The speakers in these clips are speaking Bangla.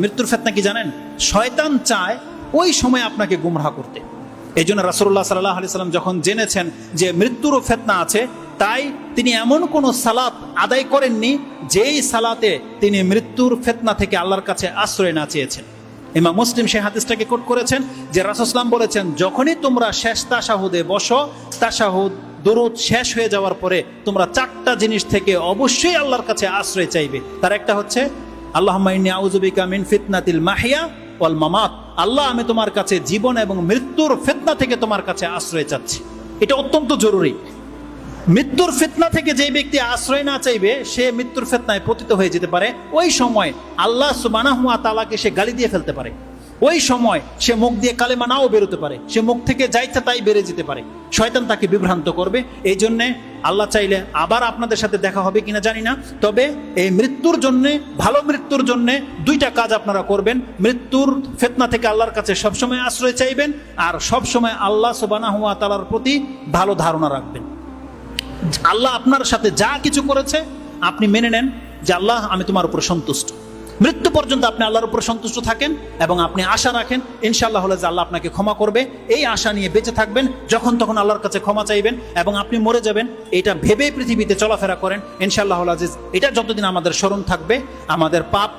মৃত্যুর ফিতনা কি জানেন? শয়তান চায় ওই সময় আপনাকে গুমরাহ করতে। এই জন্য রাসূলুল্লাহ সাল্লাল্লাহু আলাইহি সাল্লাম যখন জেনেছেন যে মৃত্যুরও ফিতনা আছে, তাই তিনি এমন কোন সালাত আদায় করেননি যেই সালাতে তিনি মৃত্যুর ফিতনা থেকে আল্লাহর কাছে আশ্রয় না চেয়েছেন। ইমাম মুসলিম সেই হাদিসটাকে কোট করেছেন যে রাসূল সাল্লাল্লাহু আলাইহি ওয়াসাল্লাম বলেছেন, যখনই তোমরা শেষ তাশাহুদে বসো, তাশাহুদ দরুদ শেষ হয়ে যাওয়ার পরে তোমরা চারটা জিনিস থেকে অবশ্যই আল্লাহর কাছে আশ্রয় চাইবে। তার একটা হচ্ছে আল্লাহুম্মা ইন্নী আউযু বিকা মিন ফিতনাতিল মাহিয়া ওয়াল মামাত। আল্লাহ, আমি তোমার কাছে জীবন এবং মৃত্যুর ফিতনা থেকে তোমার কাছে আশ্রয় চাচ্ছি। এটা অত্যন্ত জরুরি। মৃত্যুর ফিতনা থেকে যে ব্যক্তি আশ্রয় না চাইবে সে মৃত্যুর ফিতনায় পতিত হয়ে যেতে পারে। ওই সময় আল্লাহ সুবহানাহু ওয়া তাআলাকে সে গালি দিয়ে ফেলতে পারে। ওই সময় সে মুখ দিয়ে কালেমা নাও বেরোতে পারে, সে মুখ থেকে যা ইচ্ছা তাই বেড়ে যেতে পারে। শয়তান তাকে বিভ্রান্ত করবে। এই জন্যে আল্লাহ চাইলে আবার আপনাদের সাথে দেখা হবে কিনা জানি না, তবে এই মৃত্যুর জন্যে, ভালো মৃত্যুর জন্যে দুইটা কাজ আপনারা করবেন। মৃত্যুর ফিতনা থেকে আল্লাহর কাছে সবসময় আশ্রয় চাইবেন, আর সবসময় আল্লাহ সুবহানাহু ওয়া তাআলার প্রতি ভালো ধারণা রাখবেন। আল্লাহ আপনার সাথে যা কিছু করেছে আপনি মেনে নেন যে আল্লাহ, আমি তোমার উপর সন্তুষ্ট। মৃত্যু পর্যন্ত আপনি আল্লাহর উপর সন্তুষ্ট থাকেন এবং আপনি আশা রাখেন ইনশাআল্লাহ হলে যে আল্লাহ আপনাকে ক্ষমা করবে। এই আশা নিয়ে বেঁচে থাকবেন, যখন তখন আল্লাহর কাছে ক্ষমা চাইবেন এবং আপনি মরে যাবেন এটা ভেবে পৃথিবীতে চলাফেরা করেন। ইনশাআল্লাহ আজিজ, এটা যতদিন আমাদের স্মরণ থাকবে আমাদের পাপ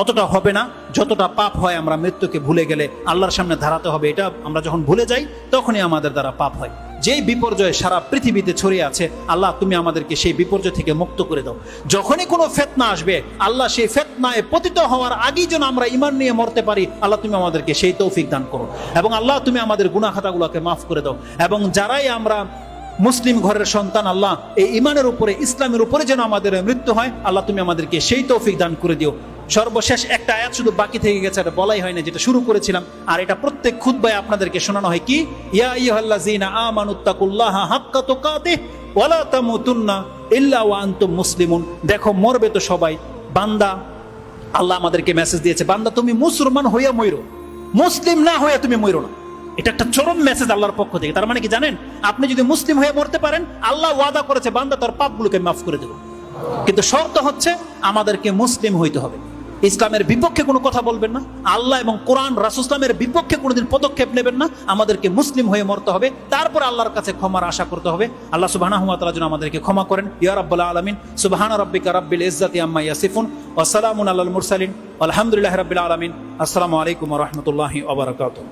অতটা হবে না যতটা পাপ হয় আমরা মৃত্যুকে ভুলে গেলে আল্লাহর সামনে দাঁড়াতে হবে। এটা আমরা যখন ভুলে যাই তখনই আমাদের দ্বারা পাপ হয়। যেই বিপর্যয় সারা পৃথিবীতে ছড়িয়ে আছে, আল্লাহ তুমি আমাদেরকে সেই বিপর্যয় থেকে মুক্ত করে দাও। যখনই কোনো ফিতনা আসবে, আল্লাহ সেই ফিতনায় পতিত হওয়ার আগেই যেন আমরা ঈমান নিয়ে মরতে পারি, আল্লাহ তুমি আমাদেরকে সেই তৌফিক দান করো। এবং আল্লাহ তুমি আমাদের গুনাহ খাতাগুলোকে মাফ করে দাও। এবং যারাই আমরা মুসলিম ঘরের সন্তান, আল্লাহ এই ঈমানের উপরে, ইসলামের উপরে যেন আমাদের মৃত্যু হয়, আল্লাহ তুমি আমাদেরকে সেই তৌফিক দান করে দিও। সর্বশেষ একটা আয়াত শুধু বাকি থেকে গেছে, এটা বলাই হয় না, যেটা শুরু করেছিলাম, আর এটা প্রত্যেক খুতবায় আপনাদেরকে শোনানো হয়। কি? ইয়া আইয়ুহাল্লাযীনা আমানুত্তাকুল্লাহা হাক্কা তুকাতিহি ওয়া লা তামুতুন্না ইল্লা ওয়া আনতুম মুসলিমুন। দেখো, মরবে তো সবাই। বান্দা, আল্লাহ আমাদেরকে মেসেজ দিয়েছে, বান্দা তুমি মুসলমান হইয়া মইরো, মুসলিম না হইয়া তুমি মইরো না। এটা একটা চরম মেসেজ আল্লাহর পক্ষ থেকে। তার মানে কি জানেন? আপনি যদি মুসলিম হয়ে মরতে পারেন, আল্লাহ ওয়াদা করেছে বান্দা তোর পাপগুলোকে মাফ করে দেব। কিন্তু শর্ত হচ্ছে আমাদেরকে মুসলিম হইতে হবে। ইসলামের বিপক্ষে কোনো কথা বলবেন না, আল্লাহ এবং কোরআন রাসূল ইসলামের বিপক্ষে কোনোদিন পদক্ষেপ নেবেন না। আমাদেরকে মুসলিম হয়ে মরতে হবে, তারপর আল্লাহর কাছে ক্ষমার আশা করতে হবে। আল্লাহ সুবহানাহু ওয়া তাআলা যেন আমাদেরকে ক্ষমা করেন। ইয়া রাব্বাল আলামিন, সুবহানা রাব্বিকা রাব্বিল ইজ্জাতি আম্মা ইয়াসিফুন ওয়া সালামুন আলাল মুরসালিন, আলহামদুলিল্লাহি রাব্বিল আলামিন। আসসালামু আলাইকুম ওয়া রাহমাতুল্লাহি ওয়া বারাকাতুহু।